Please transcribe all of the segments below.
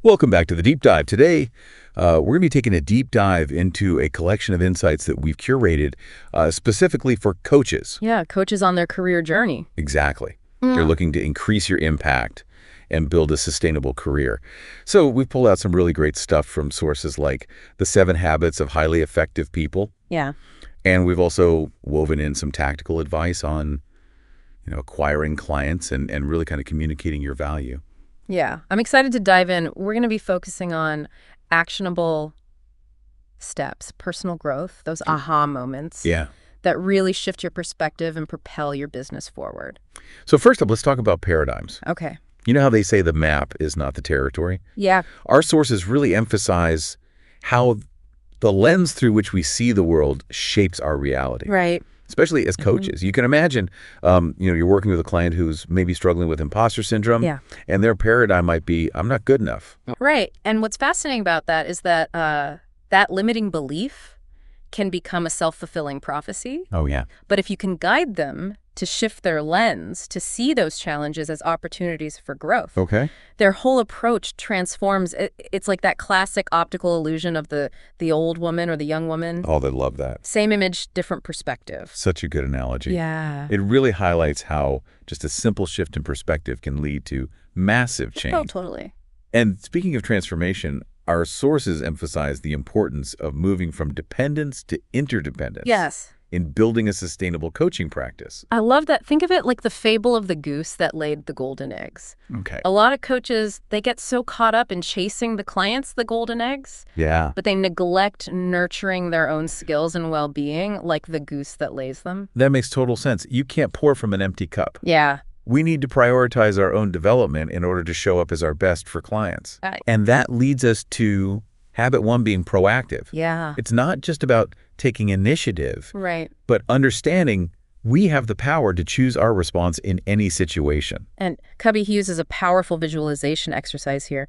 Welcome back to the Deep Dive. Today, we're going to be taking a deep dive into a collection of insights that we've curated specifically for coaches. Yeah, coaches on their career journey. Exactly. They're looking to increase your impact and build a sustainable career. So we've pulled out some really great stuff from sources like The 7 Habits of Highly Effective People. Yeah. And we've also woven in some tactical advice on, acquiring clients and really kind of communicating your value. Yeah, I'm excited to dive in. We're going to be focusing on actionable steps, personal growth, those aha moments that really shift your perspective and propel your business forward. So first up, let's talk about paradigms. Okay. You know how they say the map is not the territory? Yeah. Our sources really emphasize how the lens through which we see the world shapes our reality. Right. Especially as coaches. You can imagine, you're working with a client who's maybe struggling with imposter syndrome. Yeah. And their paradigm might be, I'm not good enough. Right. And what's fascinating about that is that that limiting belief can become a self-fulfilling prophecy. Oh, yeah. But if you can guide them to shift their lens, to see those challenges as opportunities for growth, Okay. their whole approach transforms. It's like that classic optical illusion of the old woman or the young woman. Oh, they love that. Same image, different perspective. Such a good analogy. Yeah. It really highlights how just a simple shift in perspective can lead to massive change. Oh, totally. And speaking of transformation, our sources emphasize the importance of moving from dependence to interdependence. Yes. In building a sustainable coaching practice. I love that. Think of it like the fable of the goose that laid the golden eggs. Okay. A lot of coaches, they get so caught up in chasing the clients the golden eggs, Yeah. but they neglect nurturing their own skills and well-being like the goose that lays them. That makes total sense. You can't pour from an empty cup. Yeah. We need to prioritize our own development in order to show up as our best for clients. And that leads us to habit 1 being proactive. Yeah. It's not just about taking initiative, Right. but understanding we have the power to choose our response in any situation. And Covey uses a powerful visualization exercise here.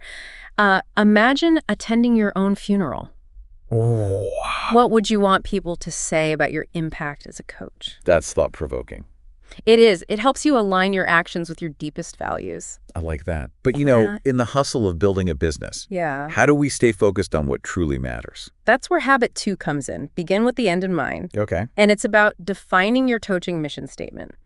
Imagine attending your own funeral. Oh, What would you want people to say about your impact as a coach? that's thought-provoking. It is. It helps you align your actions with your deepest values. I like that. But, Yeah. in the hustle of building a business, Yeah. how do we stay focused on what truly matters? That's where habit 2 comes in. Begin with the end in mind. Okay. And it's about defining your coaching mission statement.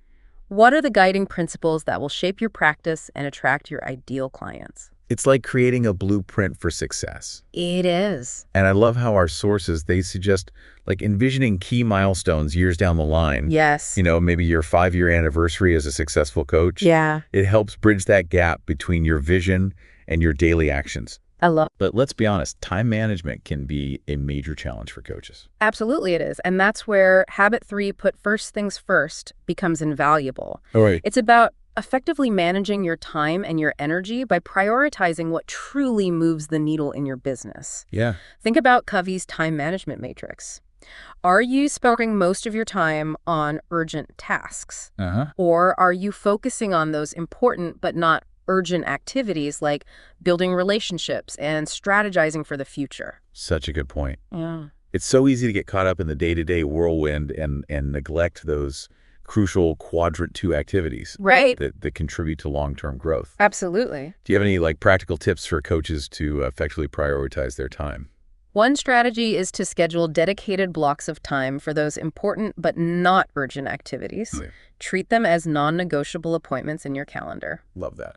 What are the guiding principles that will shape your practice and attract your ideal clients? It's like creating a blueprint for success. It is. And I love how our sources, they suggest like envisioning key milestones years down the line. Yes. Maybe your 5-year anniversary as a successful coach. Yeah. It helps bridge that gap between your vision and your daily actions. I love. But let's be honest, time management can be a major challenge for coaches. Absolutely it is. And that's where habit 3, put first things first, becomes invaluable. All right. It's about effectively managing your time and your energy by prioritizing what truly moves the needle in your business. Yeah. Think about Covey's time management matrix. Are you spending most of your time on urgent tasks? Or are you focusing on those important but not urgent activities like building relationships and strategizing for the future? Such a good point. Yeah. It's so easy to get caught up in the day-to-day whirlwind and neglect those crucial quadrant 2 activities Right. that contribute to long-term growth. Absolutely. Do you have any practical tips for coaches to effectively prioritize their time? One strategy is to schedule dedicated blocks of time for those important but not urgent activities. Yeah. Treat them as non-negotiable appointments in your calendar. Love that.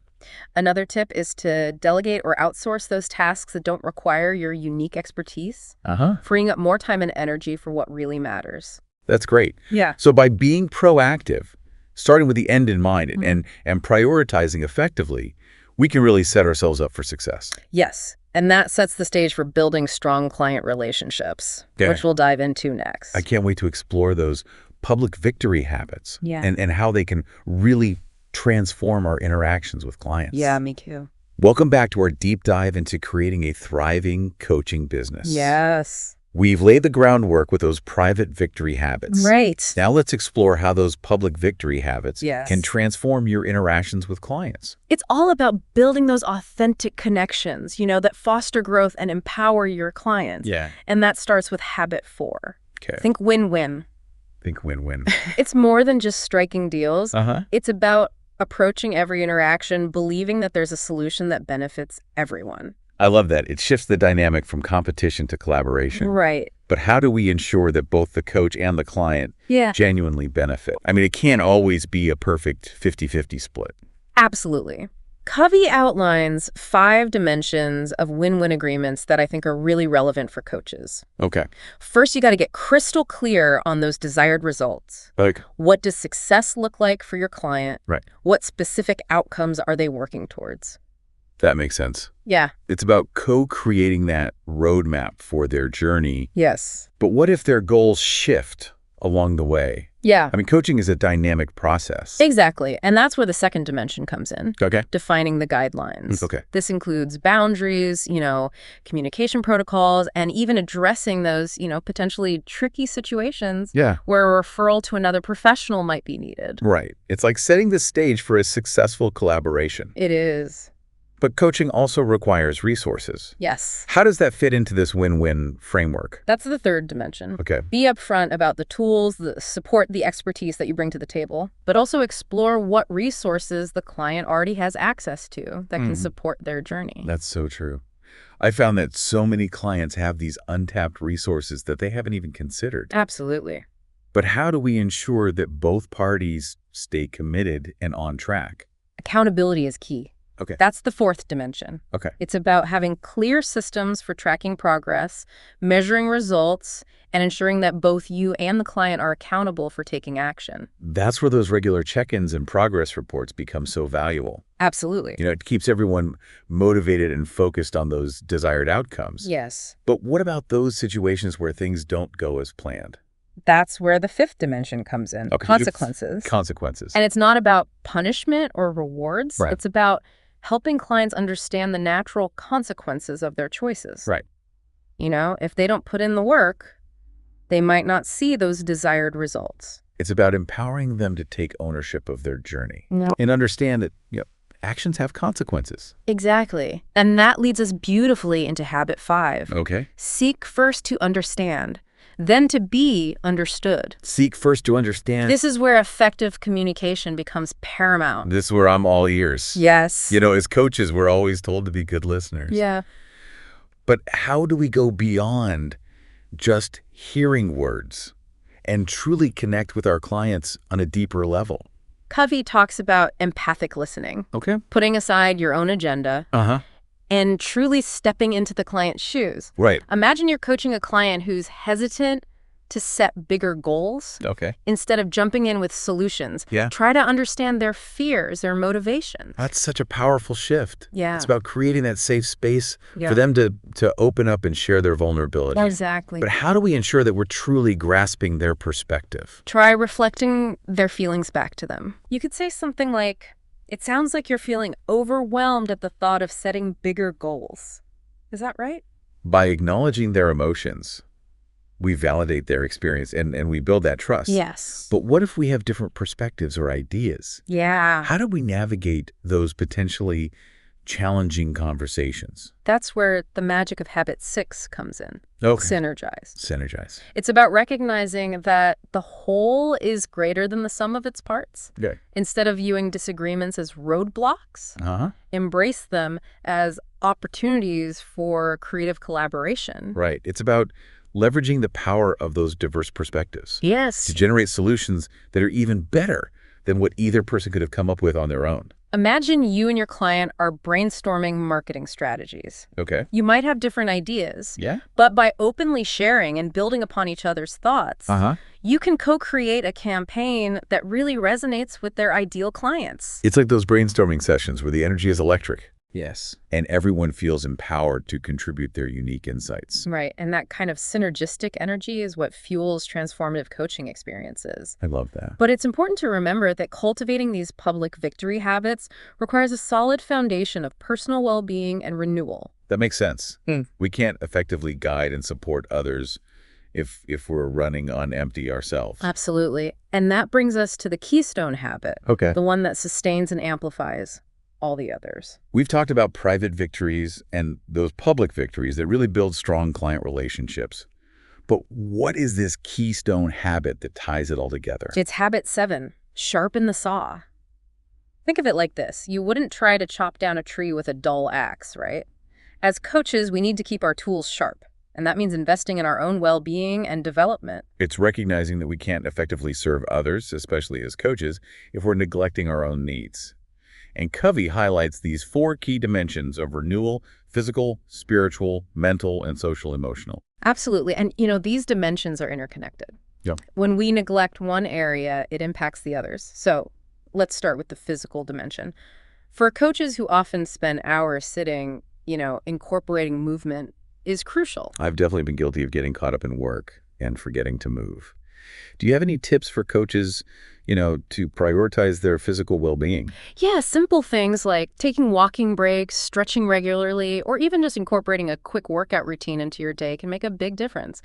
Another tip is to delegate or outsource those tasks that don't require your unique expertise, freeing up more time and energy for what really matters. That's great. Yeah. So by being proactive, starting with the end in mind and prioritizing effectively, we can really set ourselves up for success. Yes. And that sets the stage for building strong client relationships, which we'll dive into next. I can't wait to explore those public victory habits and how they can really transform our interactions with clients. Yeah, me too. Welcome back to our deep dive into creating a thriving coaching business. Yes. We've laid the groundwork with those private victory habits. Right. Now let's explore how those public victory habits Yes. can transform your interactions with clients. It's all about building those authentic connections, that foster growth and empower your clients. Yeah. And that starts with habit 4. Okay. Think win-win. Think win-win. It's more than just striking deals. Uh-huh. It's about approaching every interaction, believing that there's a solution that benefits everyone. I love that. It shifts the dynamic from competition to collaboration. Right. But how do we ensure that both the coach and the client genuinely benefit? I mean, it can't always be a perfect 50-50 split. Absolutely. Covey outlines 5 dimensions of win-win agreements that I think are really relevant for coaches. Okay. First, you got to get crystal clear on those desired results. Like, what does success look like for your client? Right. What specific outcomes are they working towards? That makes sense. Yeah. It's about co-creating that roadmap for their journey. Yes. But what if their goals shift along the way? Yeah. I mean, coaching is a dynamic process. Exactly. And that's where the second dimension comes in. Okay. Defining the guidelines. Okay. This includes boundaries, communication protocols, and even addressing those, potentially tricky situations where a referral to another professional might be needed. Right. It's like setting the stage for a successful collaboration. It is. But coaching also requires resources. Yes. How does that fit into this win-win framework? That's the third dimension. Okay. Be upfront about the tools, the support, the expertise that you bring to the table, but also explore what resources the client already has access to that can support their journey. That's so true. I found that so many clients have these untapped resources that they haven't even considered. Absolutely. But how do we ensure that both parties stay committed and on track? Accountability is key. Okay. That's the fourth dimension. Okay. It's about having clear systems for tracking progress, measuring results, and ensuring that both you and the client are accountable for taking action. That's where those regular check-ins and progress reports become so valuable. Absolutely. It keeps everyone motivated and focused on those desired outcomes. Yes. But what about those situations where things don't go as planned? That's where the fifth dimension comes in. Okay. Consequences. Consequences. And it's not about punishment or rewards. Right. It's about helping clients understand the natural consequences of their choices. Right. If they don't put in the work, they might not see those desired results. It's about empowering them to take ownership of their journey No. and understand that actions have consequences. Exactly. And that leads us beautifully into habit 5. Okay. Seek first to understand, then to be understood. Seek first to understand. This is where effective communication becomes paramount. This is where I'm all ears. Yes. As coaches, we're always told to be good listeners. Yeah. But how do we go beyond just hearing words and truly connect with our clients on a deeper level? Covey talks about empathic listening. Okay. Putting aside your own agenda. And truly stepping into the client's shoes. Right. Imagine you're coaching a client who's hesitant to set bigger goals. Okay. Instead of jumping in with solutions. Yeah. Try to understand their fears, their motivations. That's such a powerful shift. Yeah. It's about creating that safe space for them to open up and share their vulnerabilities. Exactly. But how do we ensure that we're truly grasping their perspective? Try reflecting their feelings back to them. You could say something like, "It sounds like you're feeling overwhelmed at the thought of setting bigger goals." Is that right? By acknowledging their emotions, we validate their experience and we build that trust. Yes. But what if we have different perspectives or ideas? Yeah. How do we navigate those potentially challenging conversations? That's where the magic of habit 6 comes in. Okay. Synergize. It's about recognizing that the whole is greater than the sum of its parts. Okay. Instead of viewing disagreements as roadblocks, embrace them as opportunities for creative collaboration. Right. It's about leveraging the power of those diverse perspectives. Yes. To generate solutions that are even better than what either person could have come up with on their own. Imagine you and your client are brainstorming marketing strategies. Okay. You might have different ideas. Yeah. But by openly sharing and building upon each other's thoughts, you can co-create a campaign that really resonates with their ideal clients. It's like those brainstorming sessions where the energy is electric. Yes. And everyone feels empowered to contribute their unique insights. Right. And that kind of synergistic energy is what fuels transformative coaching experiences. I love that. But it's important to remember that cultivating these public victory habits requires a solid foundation of personal well-being and renewal. That makes sense. We can't effectively guide and support others if we're running on empty ourselves. Absolutely. And that brings us to the keystone habit. Okay. The one that sustains and amplifies all the others. We've talked about private victories and those public victories that really build strong client relationships. But what is this keystone habit that ties it all together? It's habit 7, sharpen the saw. Think of it like this. You wouldn't try to chop down a tree with a dull axe, right? As coaches, we need to keep our tools sharp, and that means investing in our own well-being and development. It's recognizing that we can't effectively serve others, especially as coaches, if we're neglecting our own needs. And Covey highlights these 4 key dimensions of renewal: physical, spiritual, mental, and social emotional. Absolutely. And, these dimensions are interconnected. Yeah. When we neglect one area, it impacts the others. So let's start with the physical dimension. For coaches who often spend hours sitting, incorporating movement is crucial. I've definitely been guilty of getting caught up in work and forgetting to move. Do you have any tips for coaches, to prioritize their physical well-being? Yeah, simple things like taking walking breaks, stretching regularly, or even just incorporating a quick workout routine into your day can make a big difference.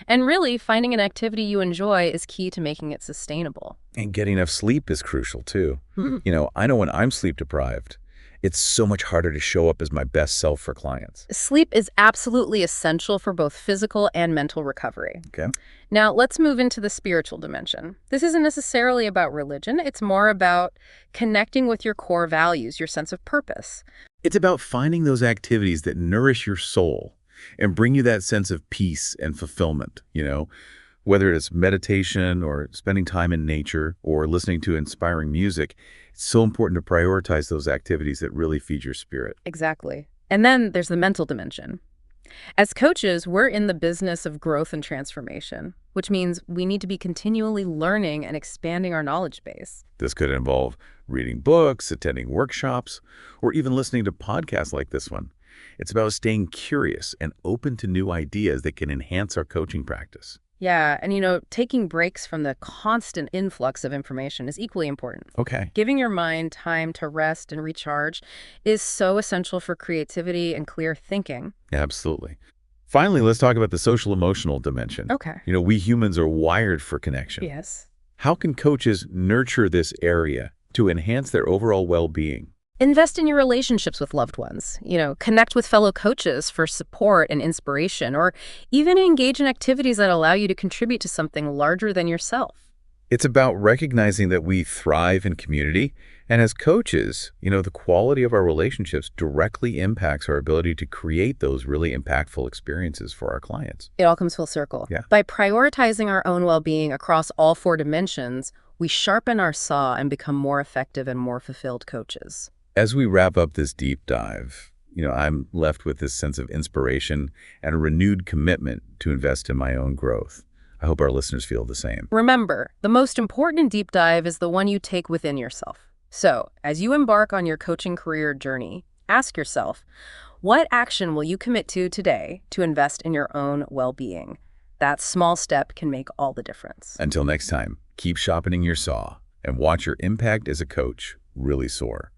And really, finding an activity you enjoy is key to making it sustainable. And getting enough sleep is crucial, too. Mhm. I know when I'm sleep deprived, it's so much harder to show up as my best self for clients. Sleep is absolutely essential for both physical and mental recovery. Okay. Now, let's move into the spiritual dimension. This isn't necessarily about religion. It's more about connecting with your core values, your sense of purpose. It's about finding those activities that nourish your soul and bring you that sense of peace and fulfillment, whether it's meditation or spending time in nature or listening to inspiring music. It's so important to prioritize those activities that really feed your spirit. Exactly. And then there's the mental dimension. As coaches, we're in the business of growth and transformation, which means we need to be continually learning and expanding our knowledge base. This could involve reading books, attending workshops, or even listening to podcasts like this one. It's about staying curious and open to new ideas that can enhance our coaching practice. Yeah, and taking breaks from the constant influx of information is equally important. Okay. Giving your mind time to rest and recharge is so essential for creativity and clear thinking. Absolutely. Finally, let's talk about the social emotional dimension. Okay. We humans are wired for connection. Yes. How can coaches nurture this area to enhance their overall well-being? Invest in your relationships with loved ones. Connect with fellow coaches for support and inspiration, or even engage in activities that allow you to contribute to something larger than yourself. It's about recognizing that we thrive in community, and as coaches, the quality of our relationships directly impacts our ability to create those really impactful experiences for our clients. It all comes full circle. Yeah. By prioritizing our own well-being across all 4 dimensions, we sharpen our saw and become more effective and more fulfilled coaches. As we wrap up this deep dive, I'm left with this sense of inspiration and a renewed commitment to invest in my own growth. I hope our listeners feel the same. Remember, the most important deep dive is the one you take within yourself. So, as you embark on your coaching career journey, ask yourself, what action will you commit to today to invest in your own well-being? That small step can make all the difference. Until next time, keep sharpening your saw and watch your impact as a coach really soar.